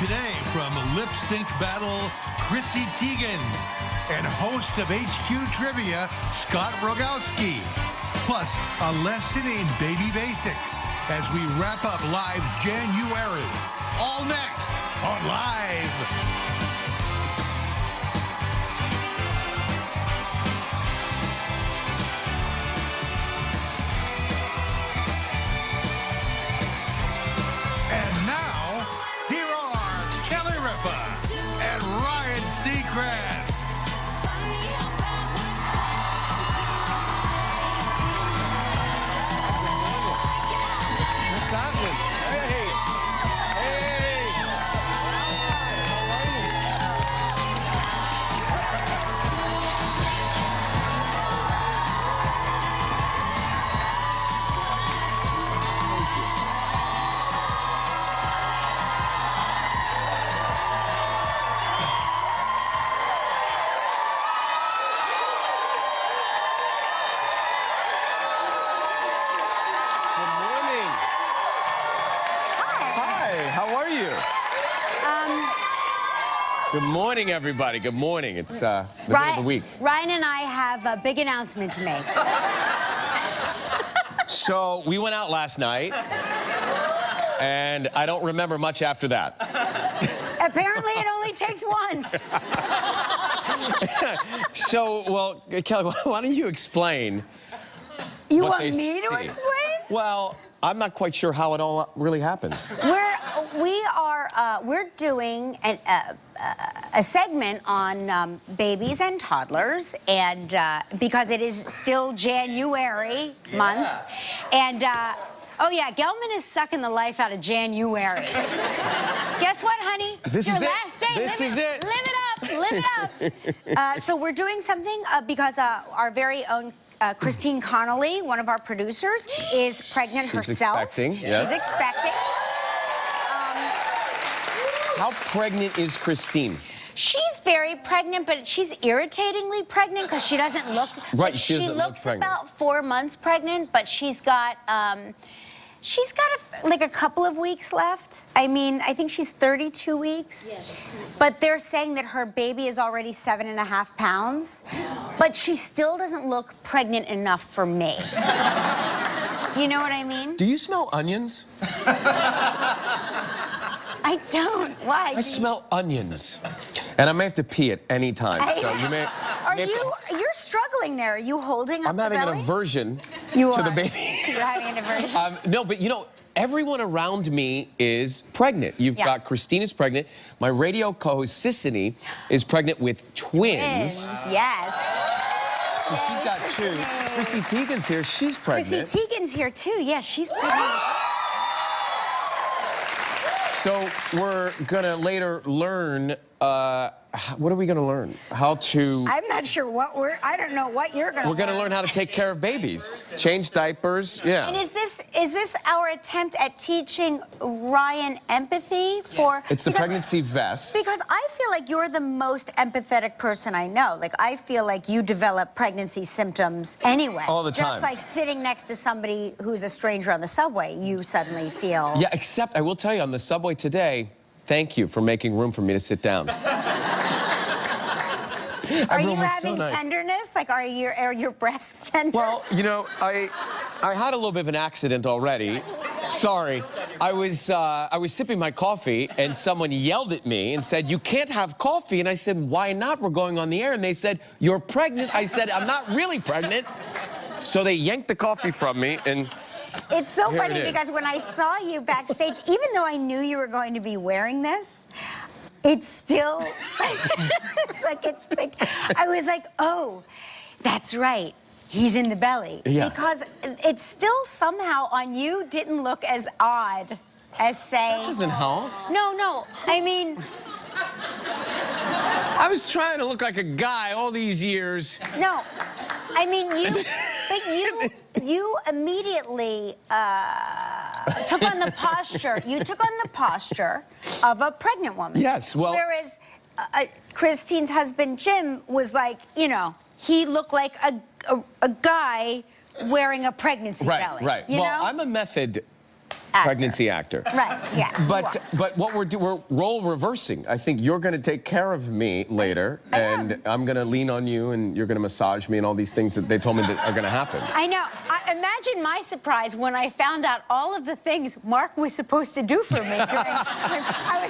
Today from Lip Sync Battle, Chrissy Teigen, and host of HQ Trivia, Scott Rogowski. Plus, a lesson in baby basics as we wrap up Live's January. All next on Live. Good morning, everybody. Good morning. It's the middle of the week. Ryan and I have a big announcement to make. So we went out last night, and I don't remember much after that. Apparently, it only takes once. So, well, Kelly, why don't you explain? You want me to explain? Well, I'm not quite sure how it all really happens. We're doing a segment on babies and toddlers, and because it is still January month, and oh yeah, Gelman is sucking the life out of January. Guess what, honey? This it's is your it. last day. This is it. Live it up. Live it up. So we're doing something because our very own Christine Connolly, one of our producers, is pregnant herself. Expecting, yes. She's expecting. How pregnant is Christine? She's very pregnant, but she's irritatingly pregnant because she doesn't look. Right, she doesn't look looks pregnant. about 4 months pregnant, but she's got like a couple of weeks left. I mean, I think she's 32 weeks. Yes. But they're saying that her baby is already 7.5 pounds, but she still doesn't look pregnant enough for me. Do you know what I mean? Do you smell onions? I don't. Why? I smell onions. And I may have to pee at any time. So you may... You're struggling there. Are you holding up I'm having the an belly? aversion to the baby. You're having an aversion? No, but you know, everyone around me is pregnant. You've got Christine is pregnant. My radio co-host, Sissany, is pregnant with twins. Yes. So she's got two. Chrissy Teigen's here. She's pregnant. Chrissy Teigen's here, too. Yes, she's pregnant. So we're going to later learn, what are we going to learn? How to... I'm not sure what I don't know what you're going to learn. We're going to learn how to take care of babies. Change diapers, yeah. And is this our attempt at teaching Ryan empathy for... It's the pregnancy vest. Because I feel like you're the most empathetic person I know. Like, I feel like you develop pregnancy symptoms anyway. All the time. Just like sitting next to somebody who's a stranger on the subway, you suddenly feel... Yeah, except I will tell you, on the subway today, thank you for making room for me to sit down. Are you having tenderness? Like, are your breasts tender? Well, you know, I had a little bit of an accident already. Sorry. I was sipping my coffee, and someone yelled at me and said, "You can't have coffee." And I said, "Why not? We're going on the air." And they said, "You're pregnant." I said, "I'm not really pregnant." So they yanked the coffee from me, and... It's so funny because when I saw you backstage, even though I knew you were going to be wearing this, it's still, it's like I was like, oh, that's right. He's in the belly. Yeah. Because it still somehow on you didn't look as odd as saying... That doesn't help. No. I mean... I was trying to look like a guy all these years. No. I mean, you immediately took on the posture. You took on the posture of a pregnant woman. Yes, well... Whereas Christine's husband, Jim, was like, you know, he looked like a guy wearing a pregnancy belly. Right. You Well, know? I'm a method pregnancy actor. Right, yeah. But what we're role reversing. I think you're going to take care of me later, and I'm going to lean on you, and you're going to massage me and all these things that they told me that are going to happen. I know. Imagine my surprise when I found out all of the things Mark was supposed to do for me. I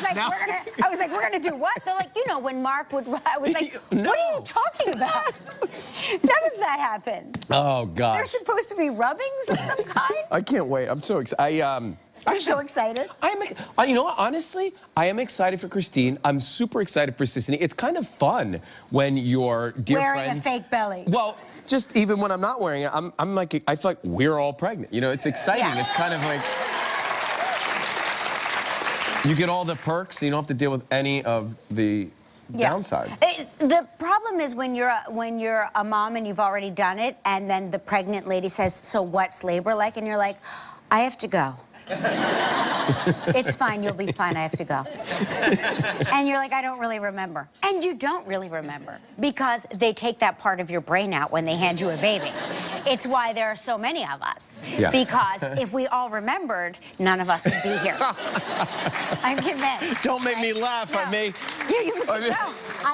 was like, we're gonna do what? They're like, you know, when Mark would. I was like, No. what are you talking about? None of that happened. Oh God. There's supposed to be rubbings of some kind. I can't wait. I'm so excited. I'm so excited. You know what? Honestly, I am excited for Christine. I'm super excited for Sissany. It's kind of fun when your dear Wearing friends... a fake belly. Well, just even when I'm not wearing it, I'm like, I feel like we're all pregnant. You know, it's exciting. Yeah. It's kind of like... You get all the perks, so you don't have to deal with any of the downside. The problem is when you're a mom and you've already done it, and then the pregnant lady says, so what's labor like? And you're like, I have to go. It's fine, you'll be fine, I have to go. And you're like, I don't really remember. And you don't really remember, because they take that part of your brain out when they hand you a baby. It's why there are so many of us. Yeah. Because if we all remembered, none of us would be here. I'm convinced. Don't make me laugh. No. I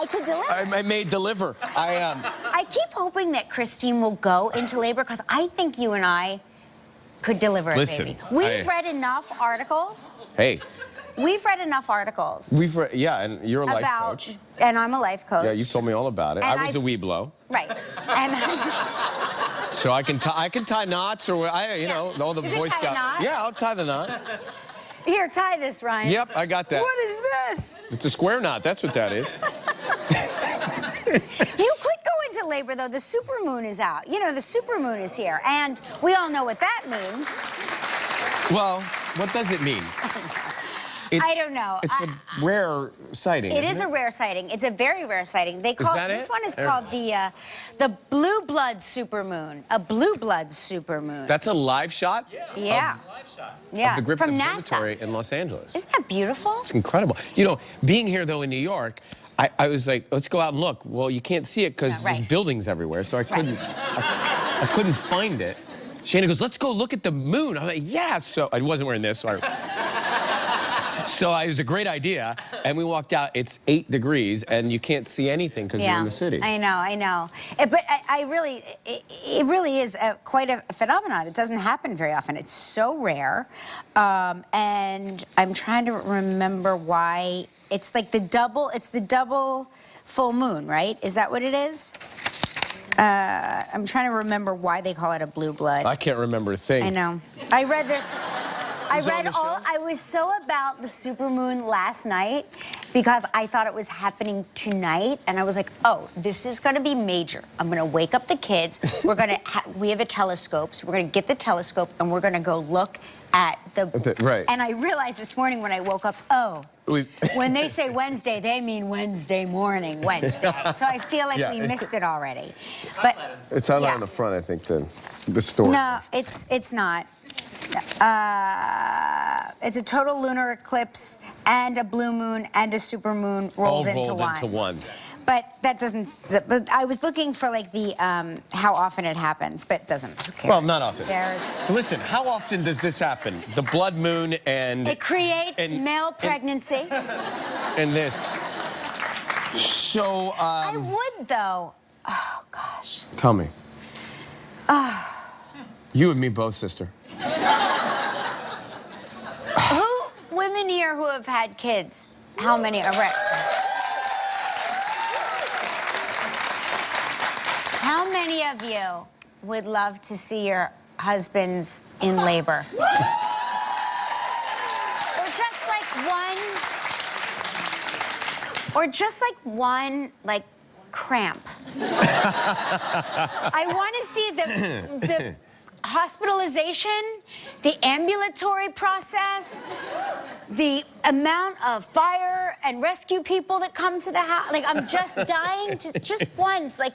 could deliver. I may deliver. I keep hoping that Christine will go into labor, because I think you and I could deliver a baby. We've read enough articles. Hey. We've read enough articles. Yeah, and you're a life coach. And I'm a life coach. Yeah, you've told me all about it. And I was a weeblo. Right. And so I can tie knots, or you know, all the Boy Scouts. Yeah, I'll tie the knot. Here, tie this, Ryan. Yep, I got that. What is this? It's a square knot. That's what that is. You could go into labor, though. The supermoon is out. You know, the supermoon is here, and we all know what that means. Well, what does it mean? I don't know. It's a rare sighting. It is a rare sighting. It's a very rare sighting. They call this one is called the blue blood supermoon. A blue blood supermoon. That's a live shot. Yeah. Of the Griffith From Observatory NASA. in Los Angeles. Isn't that beautiful? It's incredible. You know, being here though in New York, I was like, let's go out and look. Well, you can't see it because there's buildings everywhere, so I couldn't. I couldn't find it. Shana goes, let's go look at the moon. I'm like, yeah. So I wasn't wearing this, so So it was a great idea, and we walked out. It's 8 degrees, and you can't see anything because you're in the city. I know. But it really is quite a phenomenon. It doesn't happen very often. It's so rare, and I'm trying to remember why. It's like the double. It's the double full moon, right? Is that what it is? I'm trying to remember why they call it a blue blood. I can't remember a thing. I know. I read this. I was so about the supermoon last night because I thought it was happening tonight, and I was like, oh, this is going to be major. I'm going to wake up the kids. We're going to we have a telescope, so we're going to get the telescope, and we're going to go look at the... Right. And I realized this morning when I woke up, oh, when they say Wednesday, they mean Wednesday morning, Wednesday. So I feel like we missed it already. But it's highlighted on the front, I think, the story. No, it's not. It's a total lunar eclipse and a blue moon and a supermoon rolled into one. But that doesn't. But I was looking for like the how often it happens, but it doesn't. Who cares? Well, not often. There's. Listen, how often does this happen? The blood moon and it creates male pregnancy. And this. So. I would though. Oh gosh. Tell me. You and me both, sister. Women here who have had kids, how many are How many of you would love to see your husbands in labor? Or just like one cramp. I want to see the hospitalization, the ambulatory process, the amount of fire and rescue people that come to the house. Like, I'm just dying to, just once, just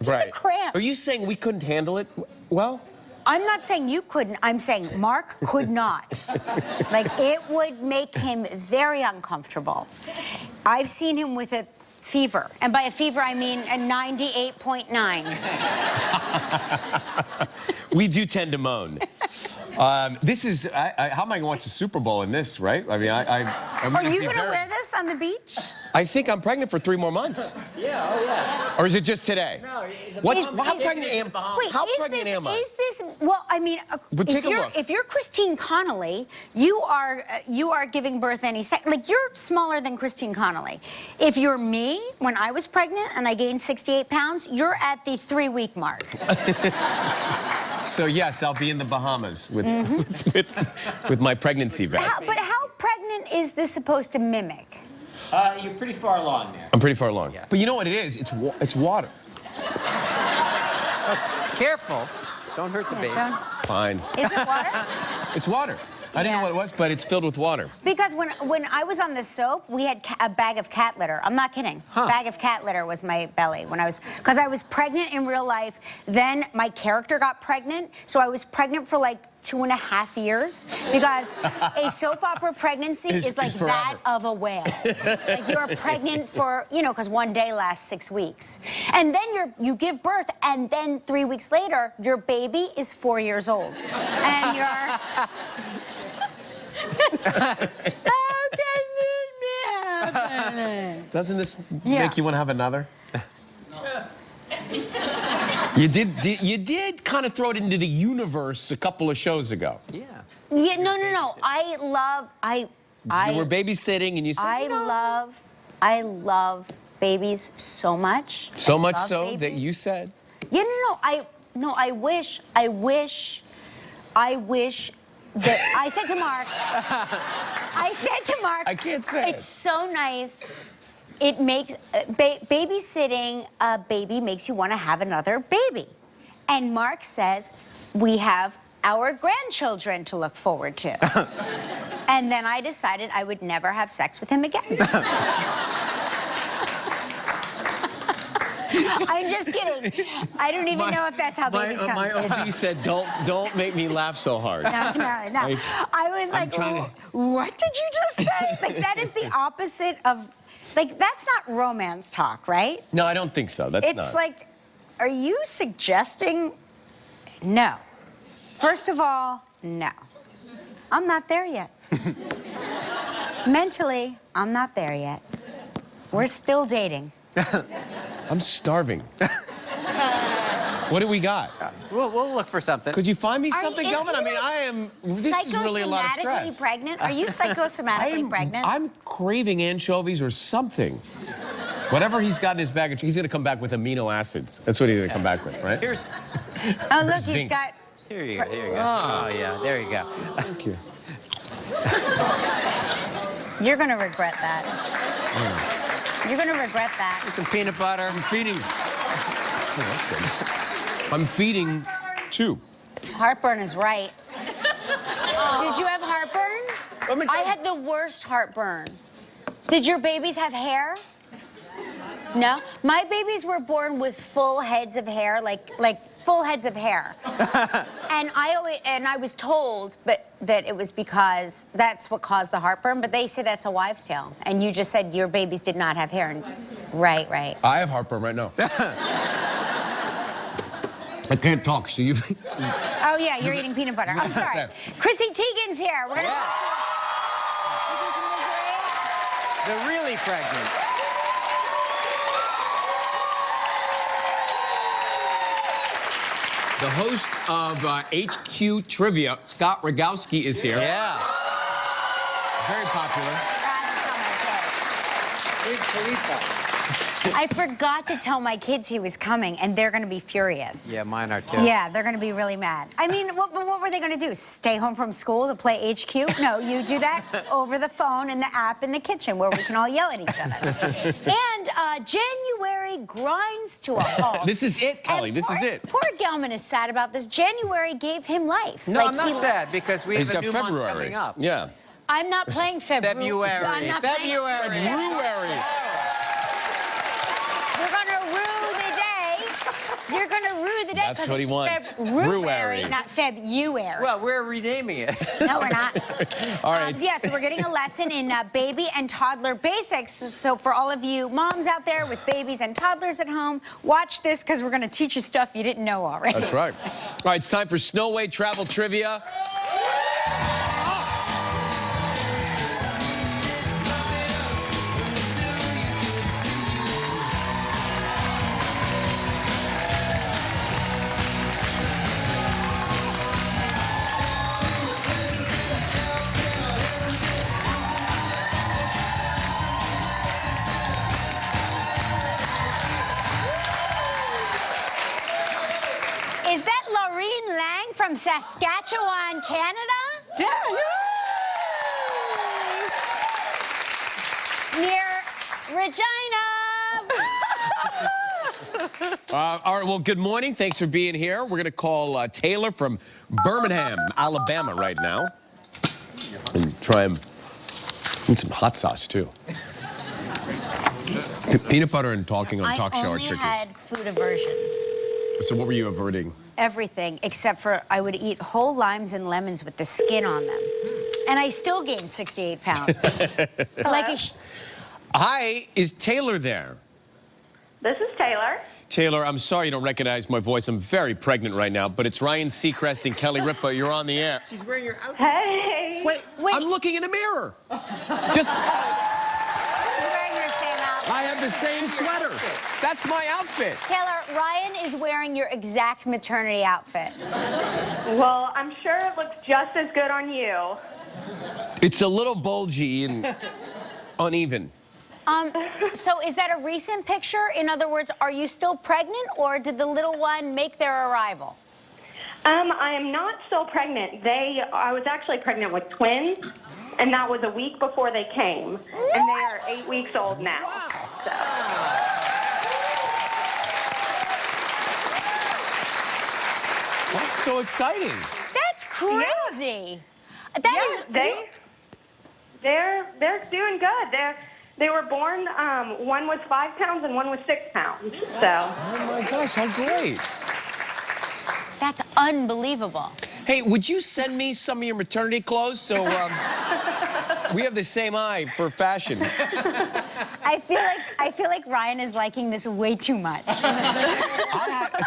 a cramp. Are you saying we couldn't handle it well? I'm not saying you couldn't. I'm saying Mark could not. Like, it would make him very uncomfortable. I've seen him with a fever. And by a fever, I mean a 98.9. We do tend to moan. This is, how am I going to watch the Super Bowl in this, right? I mean, I'm Are you going to wear this on the beach? I think I'm pregnant for 3 more months. Yeah, oh yeah. Or is it just today? No. How pregnant am I? Wait, How pregnant am I? Is this, well, I mean, But take a look. If you're Christine Connolly, you are giving birth any second. Like, you're smaller than Christine Connolly. If you're me, when I was pregnant and I gained 68 pounds, you're at the 3-week mark. So yes, I'll be in the Bahamas with with my pregnancy vest. But how pregnant is this supposed to mimic? You're pretty far along there. I'm pretty far along. Yeah. But you know what it is? It's water. Careful. Don't hurt the baby. Fine. Is it water? It's water. I didn't know what it was, but it's filled with water. Because when I was on the soap, we had a bag of cat litter. I'm not kidding. Huh. Bag of cat litter was my belly when because I was pregnant in real life. Then my character got pregnant, so I was pregnant for like 2.5 years because a soap opera pregnancy is like that of a whale. Like, you're pregnant for, you know, because one day lasts 6 weeks. And then you give birth, and then 3 weeks later, your baby is 4 years old. And you're... How can this happen? Doesn't this make you want to have another? You did kind of throw it into the universe a couple of shows ago. Yeah, no. You were babysitting and you said, I love babies so much. So much so that you said. Yeah, I wish that I said to Mark, I can't say it's so nice. It makes babysitting a baby makes you want to have another baby. And Mark says, we have our grandchildren to look forward to. And then I decided I would never have sex with him again. I'm just kidding. I don't even know if that's how babies come. My OB said, don't make me laugh so hard. No. I was like, what did you just say? Like, that is the opposite of, like, that's not romance talk, right? No, I don't think so. That's not. It's like, are you suggesting? No. First of all, no. I'm not there yet. Mentally, I'm not there yet. We're still dating. I'm starving. What do we got? We'll look for something. Could you find me something, Kelvin? I mean, this is really a lot of stress. Psychosomatically pregnant? Are you psychosomatically pregnant? I'm craving anchovies or something. Whatever he's got in his bag, he's going to come back with amino acids. That's what he's going to come back with, right? Oh, look, he's got... Here you go. Oh, yeah, there you go. Thank you. You're going to regret that. You're going to regret that. Some peanut butter. I'm feeding too. Heartburn is right. Did you have heartburn? I had the worst heartburn. Did your babies have hair? No? My babies were born with full heads of hair, like full heads of hair. And I was told that it was because that's what caused the heartburn, but they say that's a wives' tale. And you just said your babies did not have hair. Right. I have heartburn right now. I can't talk, so you... Oh, yeah, you're eating peanut butter. I'm sorry. Chrissy Teigen's here. We're going to talk to you. The really pregnant. The host of HQ Trivia, Scott Rogowski, is here. Yeah. Very popular. Where's Khalifa? I forgot to tell my kids he was coming, and they're going to be furious. Yeah, mine are too. Yeah, they're going to be really mad. I mean, what were they going to do? Stay home from school to play HQ? No, you do that over the phone and the app in the kitchen where we can all yell at each other. And January grinds to a halt. This is it, Kelly. This is it. Poor Gelman is sad about this. January gave him life. No, I'm not sad because we have a new month coming up. Yeah. I'm not playing February. I'm not February. February. We're gonna rue the day. You're gonna rue the day. That's what he wants. February, not February. Well, we're renaming it. No, we're not. All right. Yeah, so we're getting a lesson in baby and toddler basics. So for all of you moms out there with babies and toddlers at home, watch this because we're going to teach you stuff you didn't know already. That's right. All right, it's time for Snowway Travel Trivia. from Saskatchewan, Canada. Yeah. Near Regina. All right, well, good morning. Thanks for being here. We're going to call Taylor from Birmingham, Alabama right now. And try him. Need some hot sauce, too. Peanut butter and talking on talk show are tricky. I only had food aversions. So what were you averting? Everything, except for I would eat whole limes and lemons with the skin on them. And I still gained 68 pounds. Hi, is Taylor there? This is Taylor. Taylor, I'm sorry you don't recognize my voice. I'm very pregnant right now, but it's Ryan Seacrest and Kelly Ripa. You're on the air. She's wearing your outfit. Hey. Wait, I'm looking in a mirror. Just... I have the same sweater. That's my outfit. Taylor, Ryan is wearing your exact maternity outfit. Well, I'm sure it looks just as good on you. It's a little bulgy and uneven. So is that a recent picture? In other words, are you still pregnant, or did the little one make their arrival? I am not still pregnant. I was actually pregnant with twins, and that was a week before they came. What? And they are 8 weeks old now. Wow. So. That's so exciting. That's crazy. Yeah. They're doing good. They were born, one was 5 pounds and one was 6 pounds. So. Oh my gosh, how great. That's unbelievable. Hey, would you send me some of your maternity clothes so we have the same eye for fashion? I feel like Ryan is liking this way too much.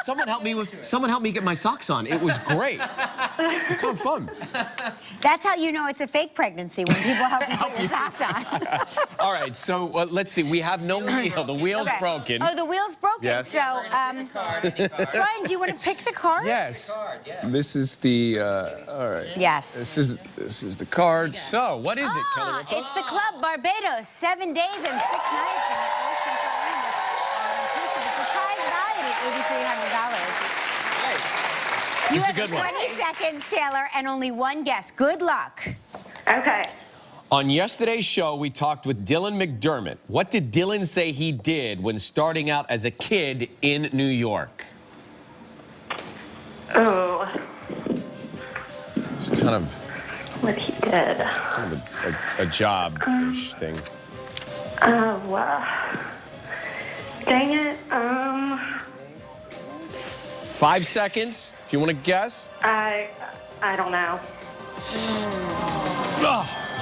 Someone helped me get my socks on. It was great. Kind of fun. That's how you know it's a fake pregnancy, when people help you put your socks on. All right, so let's see. We have no wheel. The wheel's broken. Oh, the wheel's broken. Yes. So, Ryan, do you want to pick the card? Yes. This is the. All right. Yes. This is the card. So, what is it, Kelly Ripa? It's the Club Barbados, 7 days and 6 nights in the Ocean all-inclusive. It's a prize valued at $8,300. This is a good one. 20 seconds, Taylor, and only one guess. Good luck. Okay. On yesterday's show, we talked with Dylan McDermott. What did Dylan say he did when starting out as a kid in New York? Oh. It's kind of... What he did. Kind of a job-ish thing. Oh, wow. Dang it. 5 seconds, if you want to guess. I don't know.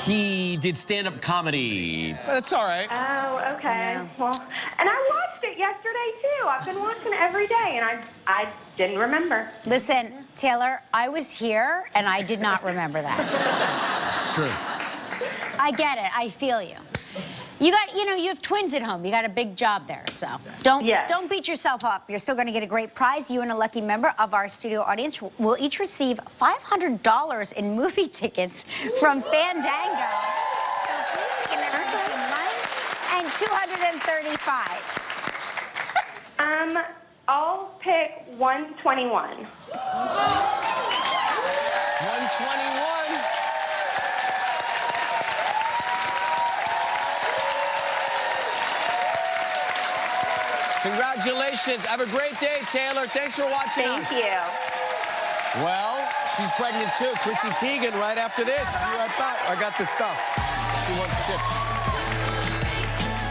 He did stand-up comedy. That's all right. Oh, okay. Yeah. Well, and I watched it yesterday, too. I've been watching it every day, and I didn't remember. Listen, Taylor, I was here, and I did not remember that. It's true. I get it. I feel you. You have twins at home. You got a big job there, so don't beat yourself up. You're still going to get a great prize. You and a lucky member of our studio audience will each receive $500 in movie tickets from Fandango. So please pick a number between 1 and 235. I'll pick 121. 121. Congratulations. Have a great day, Taylor. Thanks for watching us. Thank you. Well, she's pregnant too. Chrissy Teigen right after this. Be right back. I got the stuff. She wants tips.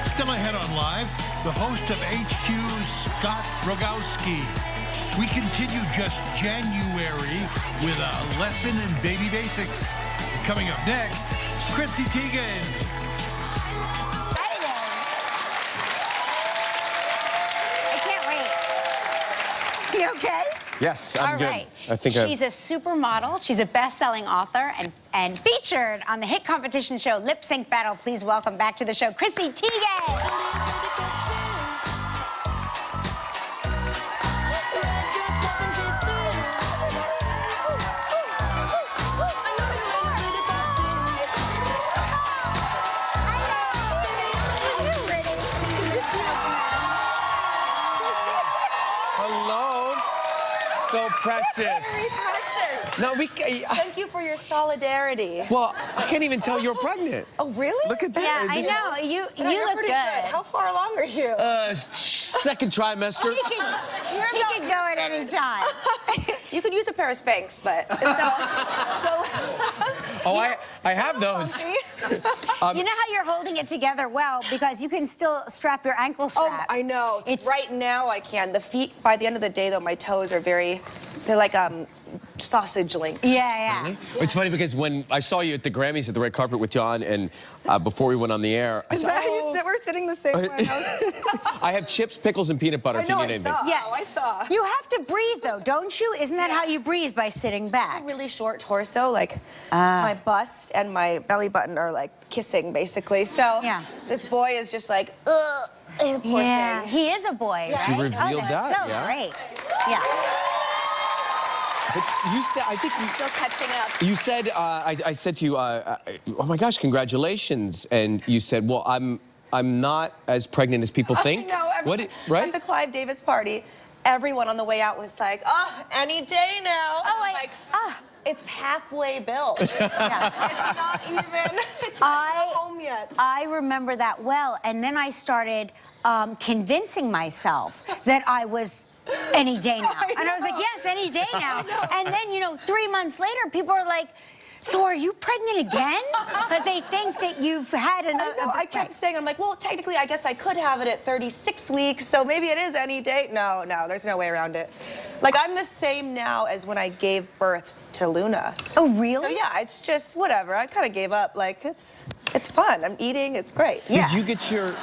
Still ahead on Live, the host of HQ, Scott Rogowski. We continue just January with a lesson in baby basics. Coming up next, Chrissy Teigen. You okay? Yes, I'm good. All right. I think she's a supermodel. She's a best-selling author and featured on the hit competition show Lip Sync Battle. Please welcome back to the show, Chrissy Teigen. Hello. So precious. Very precious. No, Thank you for your solidarity. Well, I can't even tell you're pregnant. Oh, really? Look at that. Yeah, I know. You look pretty good. How far along are you? Second trimester. He can go at any time. You could use a pair of Spanx, but I have those. You know how you're holding it together well because you can still strap your ankle strap. Oh, I know. Right now I can. The feet, by the end of the day, though, my toes are they're like sausage links. Yeah. Really? It's funny because when I saw you at the Grammys at the red carpet with John, and before we went on the air, I said, We're sitting the same way. I have chips, pickles, and peanut butter if you need anything. Yeah, I saw. You have to breathe, though, don't you? Isn't that how you breathe, by sitting back? Really short torso, like my bust and my belly button are like kissing, basically. So this boy is just like, ugh. Poor thing. He is a boy, right? She revealed that's that, so great. Yeah. But you said, I think you... Still catching up. You said, I said to you, oh my gosh, congratulations. And you said, well, I'm not as pregnant as people think. No, right? At the Clive Davis party, everyone on the way out was like, oh, any day now. It's halfway built. It's not even, it's not home yet. I remember that well, and then I started convincing myself that I was any day now. And I was like, yes, any day now. And then, 3 months later, people are like, so are you pregnant again? Because they think that you've had another... I kept saying, I'm like, well, technically, I guess I could have it at 36 weeks, so maybe it is any day. No, there's no way around it. Like, I'm the same now as when I gave birth to Luna. Oh, really? So, yeah, it's just whatever. I kind of gave up. Like, it's fun. I'm eating. It's great. Did you get your...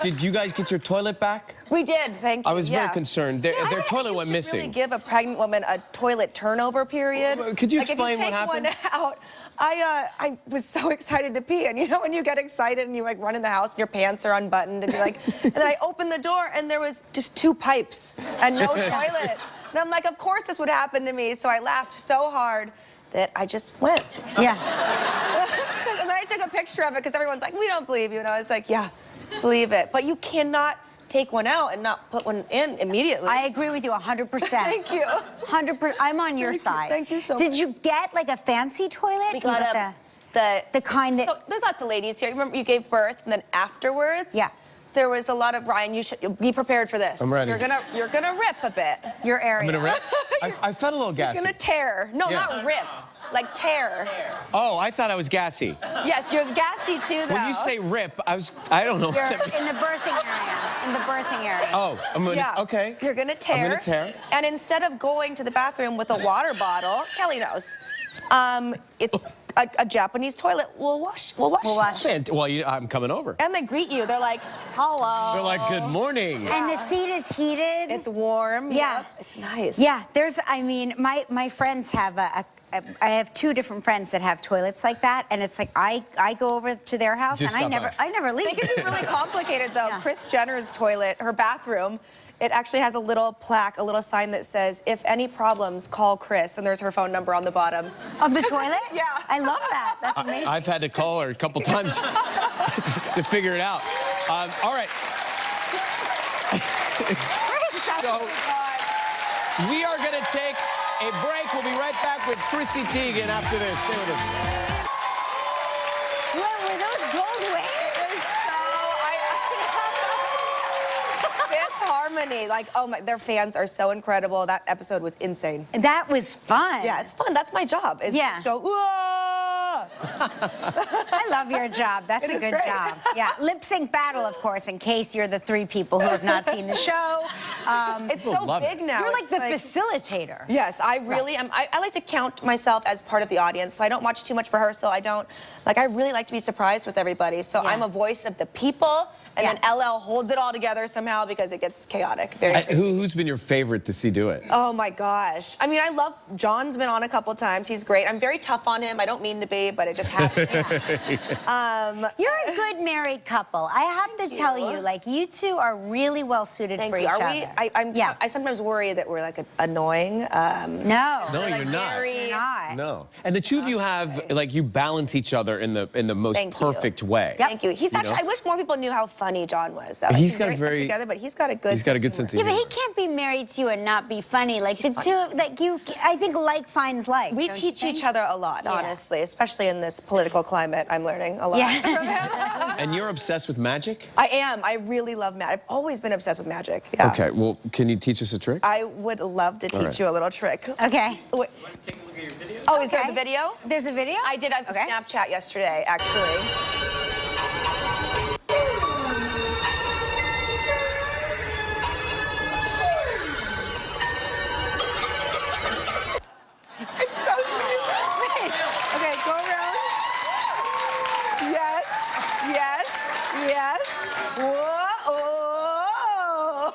Did you guys get your toilet back? We did, thank you. I was very concerned. Their toilet went missing. Really give a pregnant woman a toilet turnover period. Could you explain what happened? If you take one out, I was so excited to pee, and when you get excited and you like run in the house and your pants are unbuttoned and you're like, and then I opened the door and there was just 2 pipes and no toilet. And I'm like, of course this would happen to me. So I laughed so hard that I just went. Yeah. And then I took a picture of it because everyone's like, we don't believe you. And I was like, yeah, believe it. But you cannot take one out and not put one in immediately. I agree with you 100%. Thank you. 100%. I'm on your side. Thank you so much. Did you get like a fancy toilet? We got the kind that... So there's lots of ladies here. Remember you gave birth and then afterwards? Yeah. There was a lot of, Ryan, you should be prepared for this. I'm ready. You're gonna rip a bit. Your area. I'm gonna rip? I felt a little gassy. You're gonna tear. No, not rip. Like tear. Oh, I thought I was gassy. Yes, you're gassy too, though. When you say rip, I don't know. You're in the birthing area. In the birthing area. Oh, I'm gonna, okay. You're gonna tear. I'm gonna tear. And instead of going to the bathroom with a water bottle, Kelly knows, it's a Japanese toilet. We'll wash you. Well, I'm coming over. And they greet you. They're like, hello. They're like, good morning. And the seat is heated. It's warm. Yeah. Yep. It's nice. Yeah, my friends have I have 2 different friends that have toilets like that, and it's like I go over to their house and I never leave. They can be really complicated though. Yeah. Kris Jenner's toilet, her bathroom, it actually has a little plaque, a little sign that says, if any problems, call Kris, and there's her phone number on the bottom. Of the toilet? Yeah. I love that. That's amazing. I've had to call her a couple times to figure it out. All right. So, we are going to take a break. We'll be right back with Chrissy Teigen after this. Stay with us. What were those gold wings? Fifth Harmony, like, oh my, their fans are so incredible. That episode was insane. That was fun. Yeah, it's fun. That's my job. Is just go, whoa! I love your job. That's a good job. Yeah, lip sync battle, of course, in case you're the 3 people who have not seen the show. It's so big now. You're like the facilitator. Yes, I really am. I like to count myself as part of the audience, so I don't watch too much rehearsal. I really like to be surprised with everybody. So I'm a voice of the people, and then LL holds it all together somehow because it gets chaotic. Who's been your favorite to see do it? Oh my gosh. I mean, I love, John's been on a couple times. He's great. I'm very tough on him. I don't mean to be, but It just happened. You're a good married couple. I have to tell you, like, you two are really well suited for each Are other. we? I sometimes worry that we're like annoying. No. No, like you're not. You're not. No. And the two of you have, like, you balance each other in the most perfect way. Thank you. He's actually. I wish more people knew how funny John was. Like, He's got a very very put together, but he's got a good. sense of Yeah, but humor. he can't be married to you and not be funny. Like, the two, like, you, I think like finds like. We teach each other a lot, honestly, especially in this political climate. I'm learning a lot from him. And you're obsessed with magic? I am. I really love magic. I've always been obsessed with magic. Yeah. Okay, well, can you teach us a trick? I would love to teach you a little trick. Okay. Wait. Oh, is there the video? There's a video? I did on Snapchat yesterday, actually. It's so stupid. Okay, go around. Yes, yes, yes. Whoa, oh.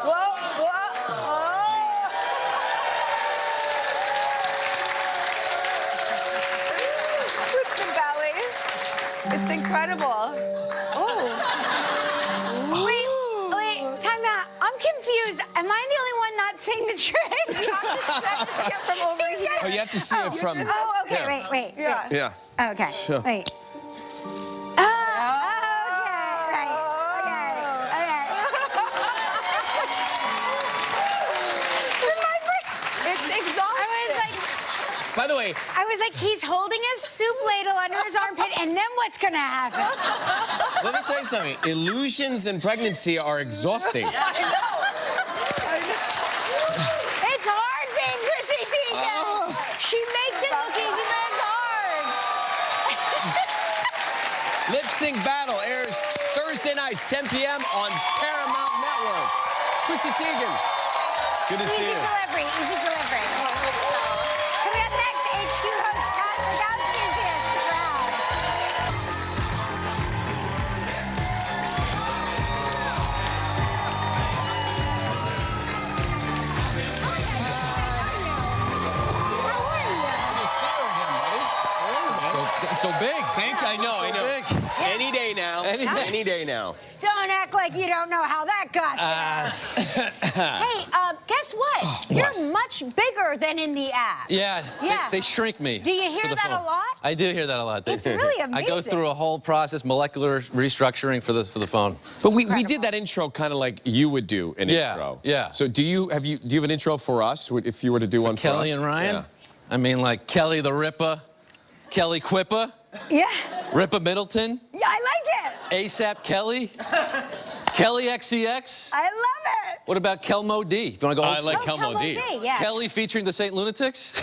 Whoa, whoa, oh. With the belly. It's incredible. Oh. Wait, time out. I'm confused. Am I the only one not seeing the trick? You have to see it from over here. Oh, you have to see it from... Oh, okay, Yeah. wait. Yeah. Yeah. Okay, Sure. wait. It's exhausting. By the way, I was like, he's holding his soup ladle under his armpit, and then what's gonna happen? let me tell you something. Illusions in pregnancy are exhausting. I know. It's hard being Chrissy Teigen. She makes it look easy, but it's hard. Lip Sync Battle airs Thursday night, 10 p.m. on Paramount Network. Chrissy Teigen, good to see you. Easy delivery. Coming up next, HQ host Scott Rogowski is here. Stick around. So big. Thank you. I know. Big. Any day now. Any day now. Don't act like you don't know how that got there. Hey, guess what? You're much bigger than in the app. Yeah. Yeah. They shrink me. Do you hear for the that phone. a lot? I do hear that a lot. It's really I go amazing. through a whole process, molecular restructuring for the phone. But we did that intro kind of like you would do an Yeah, intro. yeah. So do you have an intro for us if you were to do one for Kelly us? and Ryan? Yeah. I mean, like Kelly the Ripper, Kelly Quipper, Yeah. Ripper Middleton, Yeah, I like it. ASAP Kelly, Kelly XCX. I love it. What about Kelmo D? If you want to go old I like school. Kelmo D. Yeah. Kelly featuring the St. Lunatics.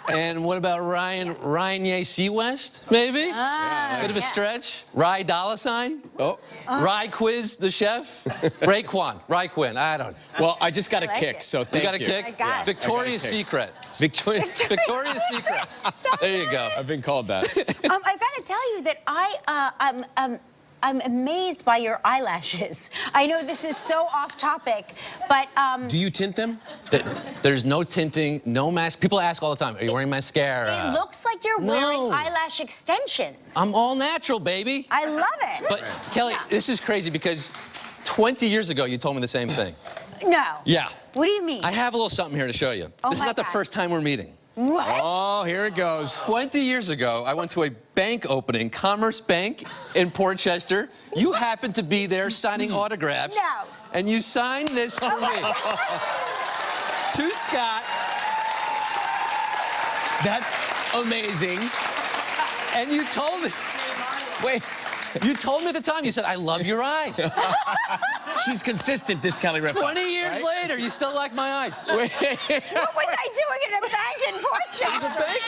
And what about Ryan Ye Seawest, maybe? Bit of a stretch. Rye Dollar Sign. Oh. Rye Quiz, the chef. Raekwon. I don't. Well, I just got a like kick, it. so You thank you. got a kick? I got it. Victoria's I got a kick. Secret. Victoria's Secret. There you go. I've been called that. I've got to tell you that I'm amazed by your eyelashes. I know this is so off topic, but Do you tint them? There's no tinting, no mask. People ask all the time, are you wearing mascara? it looks like you're wearing eyelash extensions. I'm all natural, baby. I love it. But Kelly, this is crazy because 20 years ago you told me the same thing. No. Yeah. What do you mean? I have a little something here to show you. Oh This is my not the God. first time we're meeting. What? Oh, here it goes. 20 years ago, I went to a bank opening, Commerce Bank in Port Chester. You happened to be there signing autographs. No. And you signed this for me. To Scott. That's amazing. And you told me. Wait. You told me at the time, you said, I love your eyes. She's consistent, this Kelly Ripa. 20 years later, you still like my eyes. What was I doing in a bank in Port It was a Chester? bank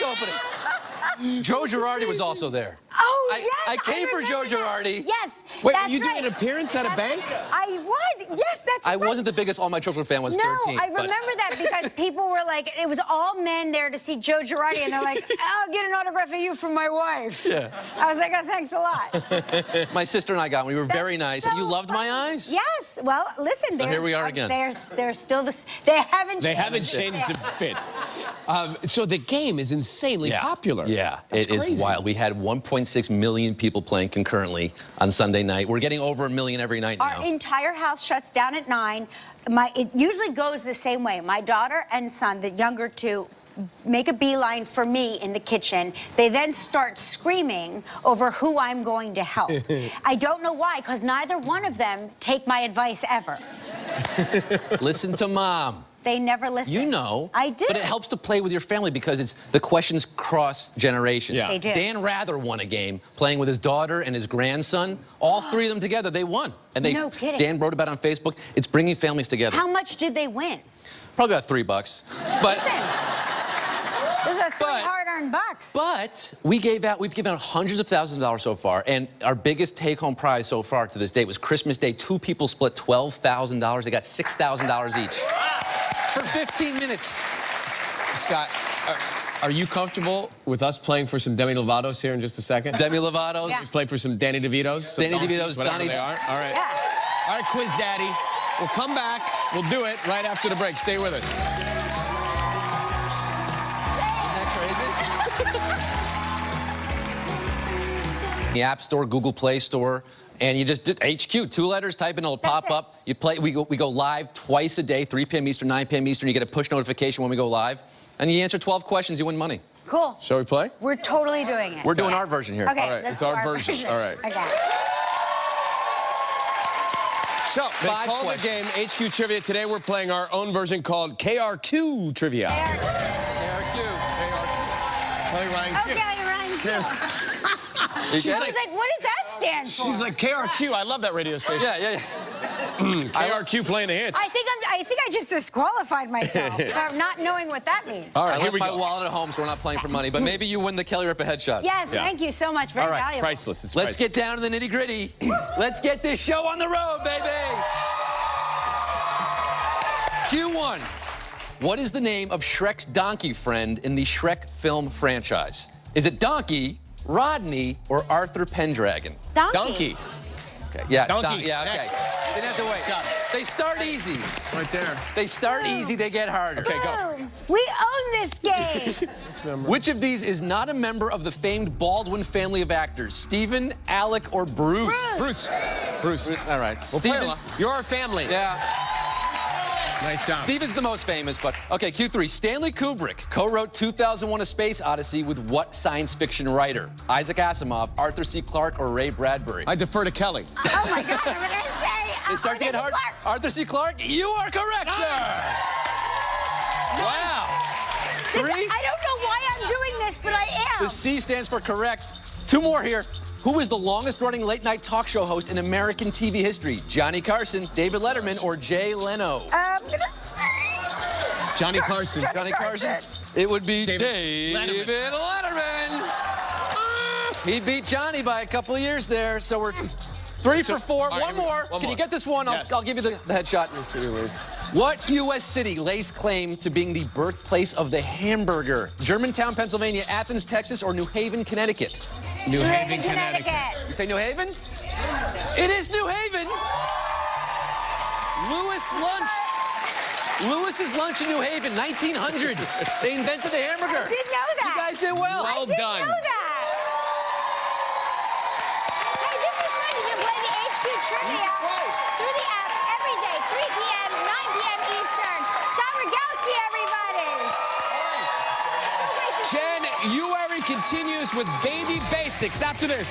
opening. Joe Girardi was also there. Oh, I came for Joe Girardi. Yes. Wait, that's you doing right. an appearance at a bank? I was. Yes, that's right. I wasn't the biggest All My Children fan. Was No, 13. I remember that because people were like, it was all men there to see Joe Girardi, and they're like, I'll get an autograph of you from my wife. Yeah. I was like, oh, thanks a lot. My sister and I got one. We were very nice. So And you loved my eyes? Yes. Well, listen. So here we are again. They're still the. They haven't. They haven't changed to fit. So the game is insanely popular. Yeah, That's it is crazy. wild. We had 1.6 million people playing concurrently on Sunday night. We're getting over 1 million every night now. Our entire house shuts down at 9. It usually goes the same way. My daughter and son, the younger two, make a beeline for me in the kitchen. They then start screaming over who I'm going to help. I don't know why, because neither one of them take my advice ever. Listen to Mom. They never listen. You know. I do. But it helps to play with your family because the questions cross generations. Yeah. They do. Dan Rather won a game playing with his daughter and his grandson. All three of them together, they won. And No kidding. Dan wrote about it on Facebook. It's bringing families together. How much did they win? Probably about $3. But Listen, those are three hard-earned bucks. But we've given out hundreds of thousands of dollars so far, and our biggest take-home prize so far to this date was Christmas Day. 2 people split $12,000. They got $6,000 each for 15 minutes. Scott, are you comfortable with us playing for some Demi Lovato's here in just a second? Demi Lovato's. Yeah. Play for some Danny DeVito's? Danny Donkeys, DeVito's, whatever Donnie. they are. All right. Yeah. All right, Quiz Daddy. We'll come back. We'll do it right after the break. Stay with us. The App Store, Google Play Store, and you just did HQ, 2 letters, type in, it'll pop up. You play. We go live twice a day, 3 p.m. Eastern, 9 p.m. Eastern. You get a push notification when we go live, and you answer 12 questions, you win money. Cool. Shall we play? We're totally doing it. We're doing our version here. Okay, All right, let's it's do our version. All right. Okay. So, they 5 call the game HQ Trivia. Today we're playing our own version called KRQ Trivia. Play Ryan Q. Okay, Ryan Q. You She's get like, it? what does that stand for? She's like, KRQ. I love that radio station. Yeah. KRQ playing the hits. I think I just disqualified myself for not knowing what that means. All right, I here left we my go. wallet at home, so we're not playing for money, but maybe you win the Kelly Ripa headshot. Yes, Yeah. thank you so much. Very All right, valuable. Priceless. It's Let's priceless. get down to the nitty-gritty. Let's get this show on the road, baby. Q1. What is the name of Shrek's donkey friend in the Shrek film franchise? Is it Donkey, Rodney, or Arthur Pendragon? Donkey. Okay. Yeah, Donkey. Yeah, okay. Next. Didn't have to wait. Shot. They start easy. Right there. They start easy, they get harder. Okay, go. Boom. We own this game. Which of these is not a member of the famed Baldwin family of actors? Stephen, Alec, or Bruce? Bruce. All right. We'll play Stephen. along. You're our family. Yeah. Nice job. Stephen's the most famous, but okay, Q3. Stanley Kubrick co-wrote 2001: A Space Odyssey with what science fiction writer? Isaac Asimov, Arthur C. Clarke, or Ray Bradbury? I defer to Kelly. Oh my God, I'm gonna say. They start to get hard. Clark. Arthur C. Clarke, you are correct, sir. Wow. This- 3. I don't know why I'm doing this, but I am. The C stands for correct. 2 more here. Who is the longest-running late-night talk show host in American TV history? Johnny Carson, David Letterman, or Jay Leno? I'm gonna say. Johnny Carson. Johnny Carson. It would be David Letterman. Letterman. He beat Johnny by a couple of years there, so we're 3 for 4. right, One more. one Can more. you get this one? Yes. I'll give you the headshot. What U.S. city lays claim to being the birthplace of the hamburger? Germantown, Pennsylvania, Athens, Texas, or New Haven, Connecticut? New Haven, Connecticut. You say New Haven? It is New Haven. Lewis's Lunch in New Haven, 1900. They invented the hamburger. I didn't know that. You guys did well. Well I didn't done. know that. Hey, this is fun. You can play the HQ Trivia through the app every day, 3 p.m., 9 p.m. Eastern. Scott Rogowski, everybody. So great to see Jen, UARI continues with Baby Basics after this.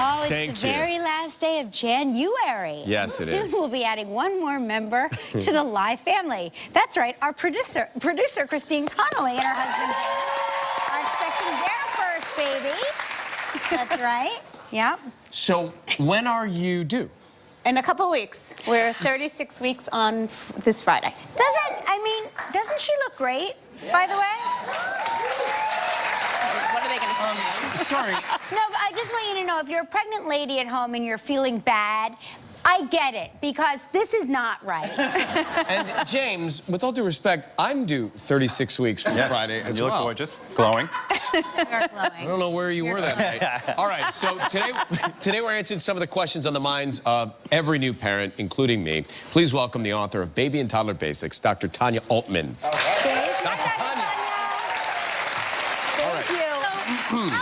Oh, it's Thank the you. very last day of January. Yes, it Soon is. we'll be adding one more member to the live family. That's right, our producer Christine Connolly and her husband James are expecting their first baby. That's right. Yep. So, when are you due? In a couple weeks. We're 36 weeks on this Friday. Doesn't she look great, by the way? sorry. No, but I just want you to know, if you're a pregnant lady at home and you're feeling bad, I get it, because this is not right. And James, with all due respect, I'm due 36 weeks from Friday as you well. look gorgeous, glowing. You're glowing. I don't know where you were that night. All right, so today we're answering some of the questions on the minds of every new parent, including me. Please welcome the author of Baby and Toddler Basics, Dr. Tanya Altman. Dr. Tanya. Thank you.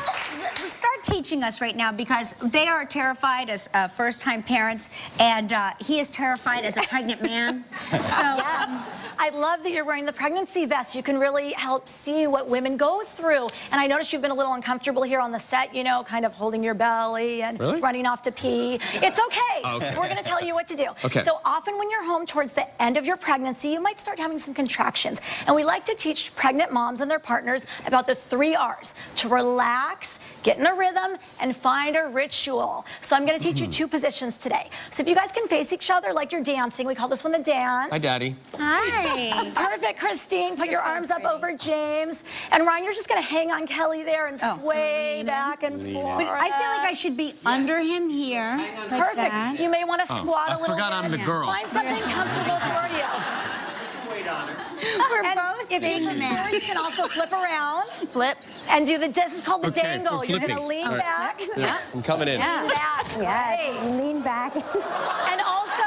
Start teaching us right now, because they are terrified as first-time parents, and he is terrified as a pregnant man. So yes. I love that you're wearing the pregnancy vest. You can really help see what women go through. And I noticed you've been a little uncomfortable here on the set, you know, kind of holding your belly and running off to pee. It's okay. We're going to tell you what to do. So often when you're home towards the end of your pregnancy, you might start having some contractions. And we like to teach pregnant moms and their partners about the 3 R's: to relax, get in a rhythm, and find a ritual. So I'm going to teach you 2 positions today. So if you guys can face each other like you're dancing, we call this one the dance. Hi, Daddy. Hi. Perfect, Christine. Put your arms up over James. And Ryan, you're just going to hang on Kelly there and sway back and forth. But I feel like I should be under him here. Perfect. That. You may want to squat a little bit. I forgot I'm the girl. Find something comfortable for you. We're both if being you the man. You can also flip around. Flip. And do the, this is called the dangle. You're going to lean back. Yeah. I'm coming in. Lean back. Yes, you lean back. And also,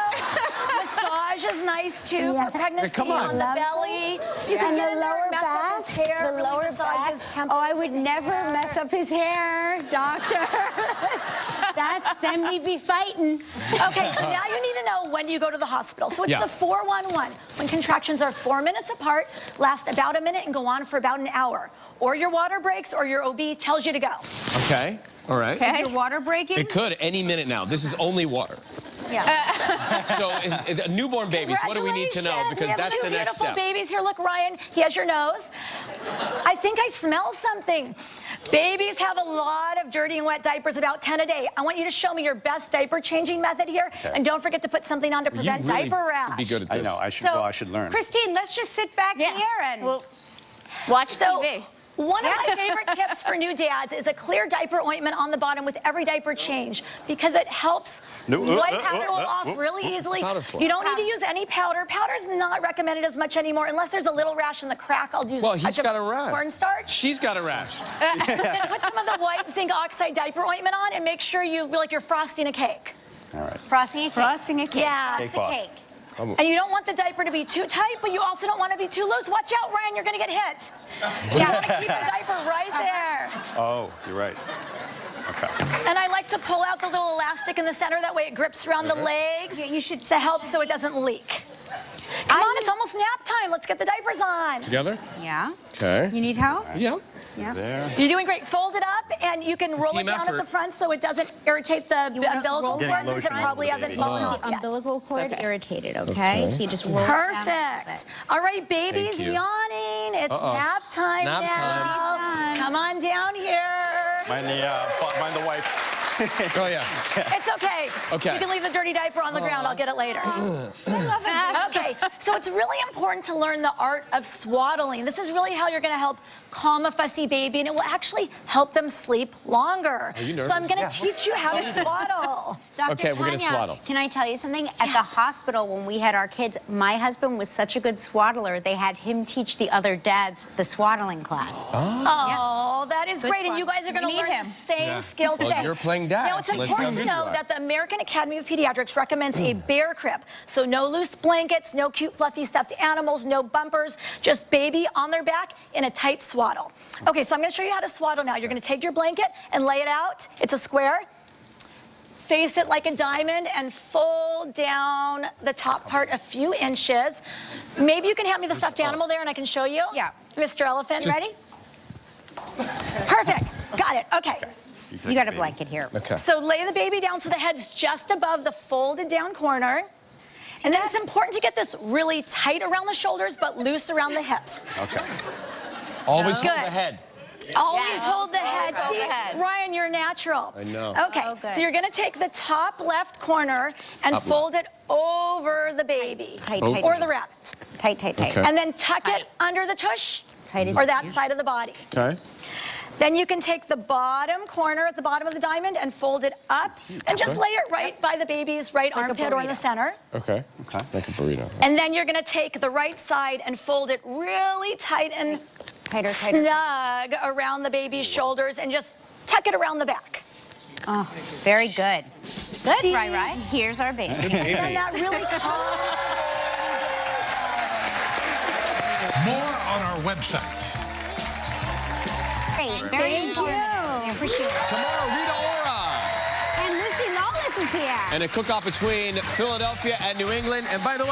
massage is nice too for pregnancy on the belly. You can get in there and mess up his hair. The lower back. Oh, I would never mess up his hair, doctor. Then we'd be fighting. Okay, so now you need to know when you go to the hospital. So it's the 411. When contractions are 4 minutes apart, last about a minute, and go on for about an hour. Or your water breaks, or your OB tells you to go. Okay. All right. Is your water breaking? It could any minute now. This is only water. Yeah. So, newborn babies, what do we need to know? Because that's the next step. Babies. Here, look, Ryan. He has your nose. I think I smell something. Babies have a lot of dirty and wet diapers, about 10 a day. I want you to show me your best diaper changing method here. And don't forget to put something on to prevent diaper rash. Be good at this. I know. I should learn. Christine, let's just sit back here and watch TV. One of my favorite tips for new dads is a clear diaper ointment on the bottom with every diaper change, because it helps wipe powder off really easily. You don't need to use any powder. Powder is not recommended as much anymore unless there's a little rash in the crack. I'll use he's got a rash. cornstarch. She's got a rash. Then put some of the white zinc oxide diaper ointment on and make sure you feel like you're frosting a cake. All right. frosting a cake. Frosting a cake. Yeah, Cake boss. Cake. And you don't want the diaper to be too tight, but you also don't want to be too loose. Watch out, Ryan, you're going to get hit. You want to keep the diaper right there. Oh, you're right. Okay. And I like to pull out the little elastic in the center. That way it grips around the legs. You should to help so it doesn't leak. Come on, it's almost nap time. Let's get the diapers on. Together? Yeah. Okay. You need help? Yeah. Yeah. There. You're doing great. Fold it up, and you can roll it down at the front so it doesn't irritate the umbilical cord, since it probably hasn't fallen off yet. Umbilical cord irritated, okay? So you just roll it down. Perfect. All right, baby's yawning. It's nap time Nap now. time. Come on down here. Mind the wife. Oh, yeah. It's okay. Okay. You can leave the dirty diaper on the ground. I'll get it later. Okay, so it's really important to learn the art of swaddling. This is really how you're going to help calm a fussy baby, and it will actually help them sleep longer. Are you nervous? So I'm going to teach you how to swaddle. Dr. Okay, we're gonna Tanya, swaddle. Can I tell you something? At the hospital, when we had our kids, my husband was such a good swaddler, they had him teach the other dads the swaddling class. Oh, that is great, and you guys are going to learn the same skill today. Well, you're playing dad. Now, it's important to know that the American Academy of Pediatrics recommends a bear crib. So no loose blankets, no cute fluffy stuffed animals, no bumpers, just baby on their back in a tight swaddle. Okay, so I'm going to show you how to swaddle now. You're going to take your blanket and lay it out. It's a square. Face it like a diamond and fold down the top part a few inches. Maybe you can hand me the stuffed animal there and I can show you. Yeah. Mr. Elephant, ready? Perfect. Got it. Okay. You got a blanket here. Okay. So lay the baby down so the head's just above the folded down corner. And then it's important to get this really tight around the shoulders but loose around the hips. Okay. Always hold Good. the head. Always hold the head. hold See, the head. Ryan, you're natural. I know. Okay, Oh, good. so you're gonna take the top left corner and fold it over the baby. Tight, Oh. tight, Or tight. the rabbit. Tight, tight, tight. Okay. And then tuck it under the tush Tight as or that side of the body. Okay. Then you can take the bottom corner at the bottom of the diamond and fold it up and just lay it right by the baby's right armpit or in the center. Okay. Okay. Like a burrito. And then you're going to take the right side and fold it really tight and snug around the baby's shoulders and just tuck it around the back. Oh, very good. Good, right. Here's our baby. And that really More on our website. Great, very important. I appreciate it. Tomorrow, Rita Ora. And Lucy Lawless is here. And a cook-off between Philadelphia and New England. And by the way,